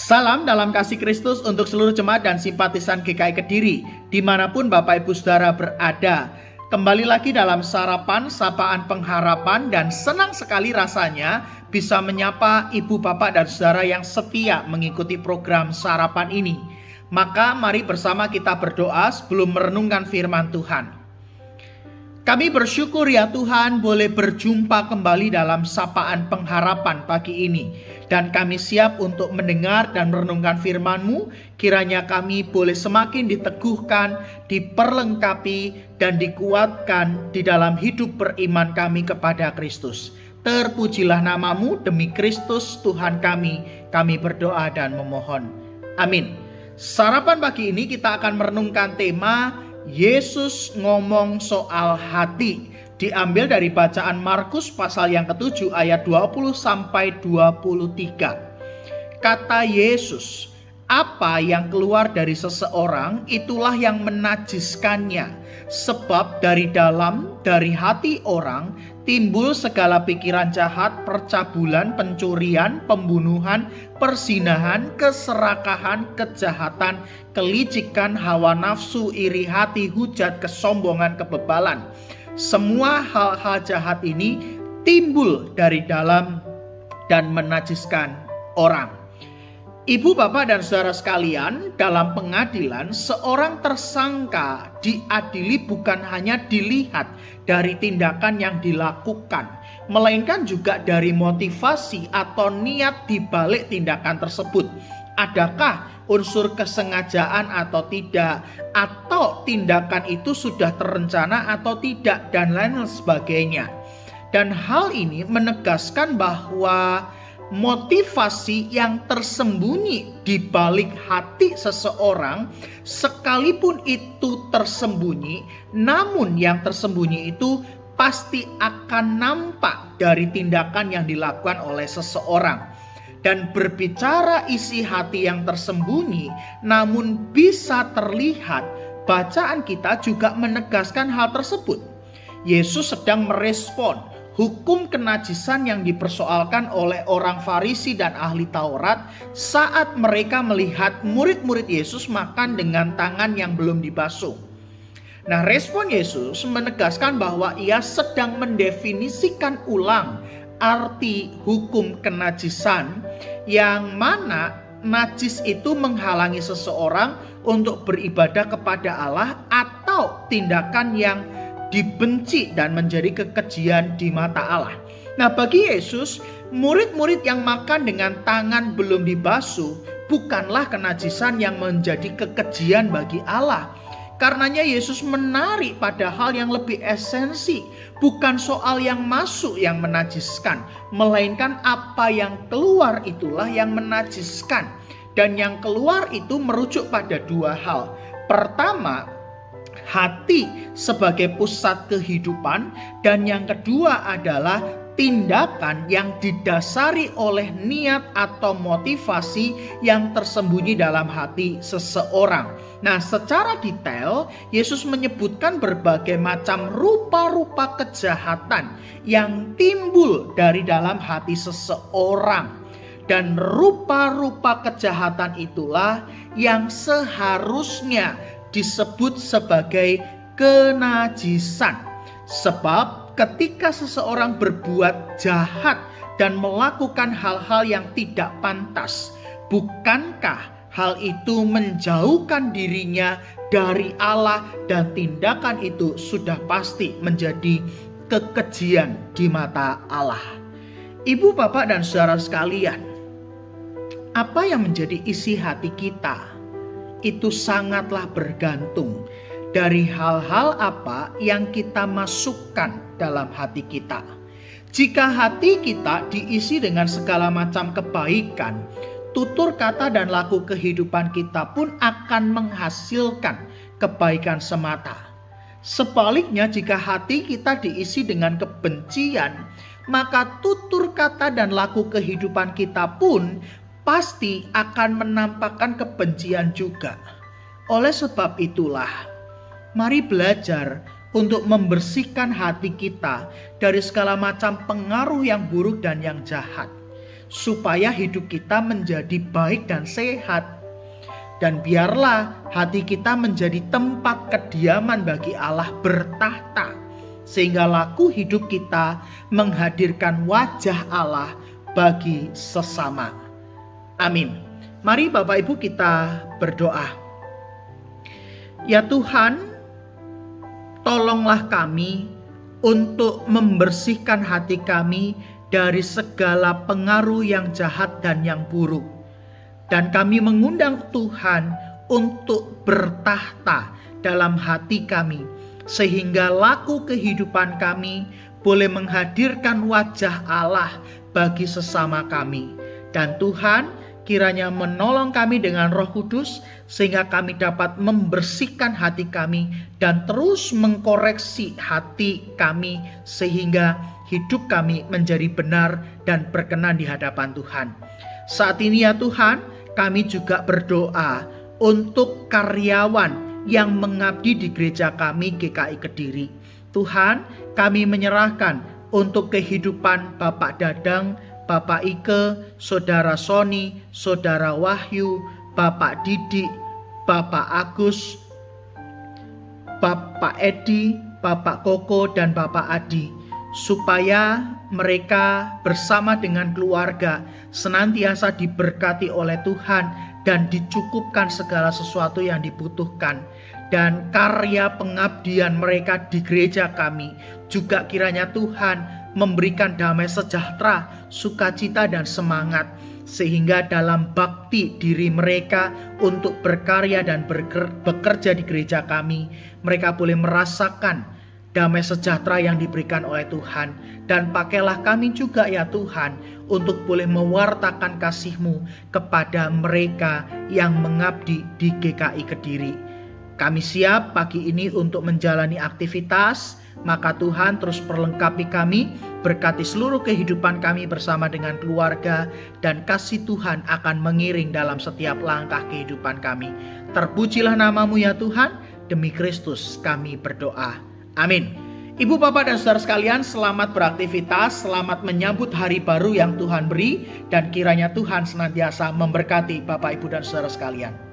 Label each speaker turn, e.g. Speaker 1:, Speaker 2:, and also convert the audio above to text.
Speaker 1: Salam dalam kasih Kristus untuk seluruh jemaat dan simpatisan GKI Kediri, dimanapun Bapak Ibu Saudara berada. Kembali lagi dalam sarapan, sapaan pengharapan, dan senang sekali rasanya bisa menyapa Ibu, Bapak, dan Saudara yang setia mengikuti program sarapan ini. Maka mari bersama kita berdoa sebelum merenungkan firman Tuhan. Kami bersyukur ya Tuhan boleh berjumpa kembali dalam sapaan pengharapan pagi ini. Dan kami siap untuk mendengar dan merenungkan firman-Mu. Kiranya kami boleh semakin diteguhkan, diperlengkapi, dan dikuatkan di dalam hidup beriman kami kepada Kristus. Terpujilah nama-Mu demi Kristus Tuhan kami berdoa dan memohon. Amin. Sarapan pagi ini kita akan merenungkan tema Yesus ngomong soal hati, diambil dari bacaan Markus pasal yang ke-7 ayat 20 sampai 23. Kata Yesus, apa yang keluar dari seseorang itulah yang menajiskannya, sebab dari dalam, dari hati orang timbul segala pikiran jahat, percabulan, pencurian, pembunuhan, perzinahan, keserakahan, kejahatan, kelicikan, hawa nafsu, iri hati, hujat, kesombongan, kebebalan. Semua hal-hal jahat ini timbul dari dalam dan menajiskan orang. Ibu, Bapak, dan Saudara sekalian, dalam pengadilan seorang tersangka diadili bukan hanya dilihat dari tindakan yang dilakukan, melainkan juga dari motivasi atau niat di balik tindakan tersebut. Adakah unsur kesengajaan atau tidak, atau tindakan itu sudah terencana atau tidak, dan lain sebagainya. Dan hal ini menegaskan bahwa motivasi yang tersembunyi di balik hati seseorang, sekalipun itu tersembunyi, namun yang tersembunyi itu pasti akan nampak dari tindakan yang dilakukan oleh seseorang. Dan berbicara isi hati yang tersembunyi namun bisa terlihat, bacaan kita juga menegaskan hal tersebut. Yesus sedang merespon hukum kenajisan yang dipersoalkan oleh orang Farisi dan ahli Taurat saat mereka melihat murid-murid Yesus makan dengan tangan yang belum dibasuh. Nah, respon Yesus menegaskan bahwa ia sedang mendefinisikan ulang arti hukum kenajisan, yang mana najis itu menghalangi seseorang untuk beribadah kepada Allah atau tindakan yang dibenci dan menjadi kekejian di mata Allah. Nah, bagi Yesus, murid-murid yang makan dengan tangan belum dibasuh bukanlah kenajisan yang menjadi kekejian bagi Allah. Karenanya Yesus menarik pada hal yang lebih esensi, bukan soal yang masuk yang menajiskan, melainkan apa yang keluar itulah yang menajiskan. Dan yang keluar itu merujuk pada dua hal. Pertama, hati sebagai pusat kehidupan, dan yang kedua adalah tindakan yang didasari oleh niat atau motivasi yang tersembunyi dalam hati seseorang. Nah, secara detail Yesus menyebutkan berbagai macam rupa-rupa kejahatan yang timbul dari dalam hati seseorang. Dan rupa-rupa kejahatan itulah yang seharusnya disebut sebagai kenajisan. Sebab ketika seseorang berbuat jahat dan melakukan hal-hal yang tidak pantas, bukankah hal itu menjauhkan dirinya dari Allah, dan tindakan itu sudah pasti menjadi kekejian di mata Allah. Ibu, Bapak, dan Saudara sekalian, apa yang menjadi isi hati kita itu sangatlah bergantung dari hal-hal apa yang kita masukkan dalam hati kita. Jika hati kita diisi dengan segala macam kebaikan, tutur kata dan laku kehidupan kita pun akan menghasilkan kebaikan semata. Sebaliknya, jika hati kita diisi dengan kebencian, maka tutur kata dan laku kehidupan kita pun pasti akan menampakkan kebencian juga. Oleh sebab itulah, mari belajar untuk membersihkan hati kita dari segala macam pengaruh yang buruk dan yang jahat. supaya hidup kita menjadi baik dan sehat. Dan biarlah hati kita menjadi tempat kediaman bagi Allah bertahta, sehingga laku hidup kita menghadirkan wajah Allah bagi sesama. Amin. Mari Bapak Ibu kita berdoa. Ya Tuhan, tolonglah kami untuk membersihkan hati kami dari segala pengaruh yang jahat dan yang buruk. Dan kami mengundang Tuhan untuk bertahta dalam hati kami, sehingga laku kehidupan kami boleh menghadirkan wajah Allah bagi sesama kami. Dan Tuhan kiranya menolong kami dengan Roh Kudus, sehingga kami dapat membersihkan hati kami dan terus mengkoreksi hati kami, sehingga hidup kami menjadi benar dan berkenan di hadapan Tuhan. Saat ini ya Tuhan, kami juga berdoa untuk karyawan yang mengabdi di gereja kami GKI Kediri. Tuhan, kami menyerahkan untuk kehidupan Bapak Dadang, Bapak Ike, Saudara Sony, Saudara Wahyu, Bapak Didi, Bapak Agus, Bapak Edi, Bapak Koko, dan Bapak Adi, supaya mereka bersama dengan keluarga senantiasa diberkati oleh Tuhan dan dicukupkan segala sesuatu yang dibutuhkan. Dan karya pengabdian mereka di gereja kami juga kiranya Tuhan memberikan damai sejahtera, sukacita, dan semangat, sehingga dalam bakti diri mereka untuk berkarya dan bekerja di gereja kami, mereka boleh merasakan damai sejahtera yang diberikan oleh Tuhan. Dan pakailah kami juga ya Tuhan untuk boleh mewartakan kasih-Mu kepada mereka yang mengabdi di GKI Kediri. Kami siap pagi ini untuk menjalani aktivitas, maka Tuhan terus perlengkapi kami, berkati seluruh kehidupan kami bersama dengan keluarga, dan kasih Tuhan akan mengiring dalam setiap langkah kehidupan kami. Terpujilah nama-Mu ya Tuhan, demi Kristus kami berdoa. Amin. Ibu, Bapak, dan saudara sekalian, selamat beraktivitas, selamat menyambut hari baru yang Tuhan beri, dan kiranya Tuhan senantiasa memberkati Bapak, Ibu, dan saudara sekalian.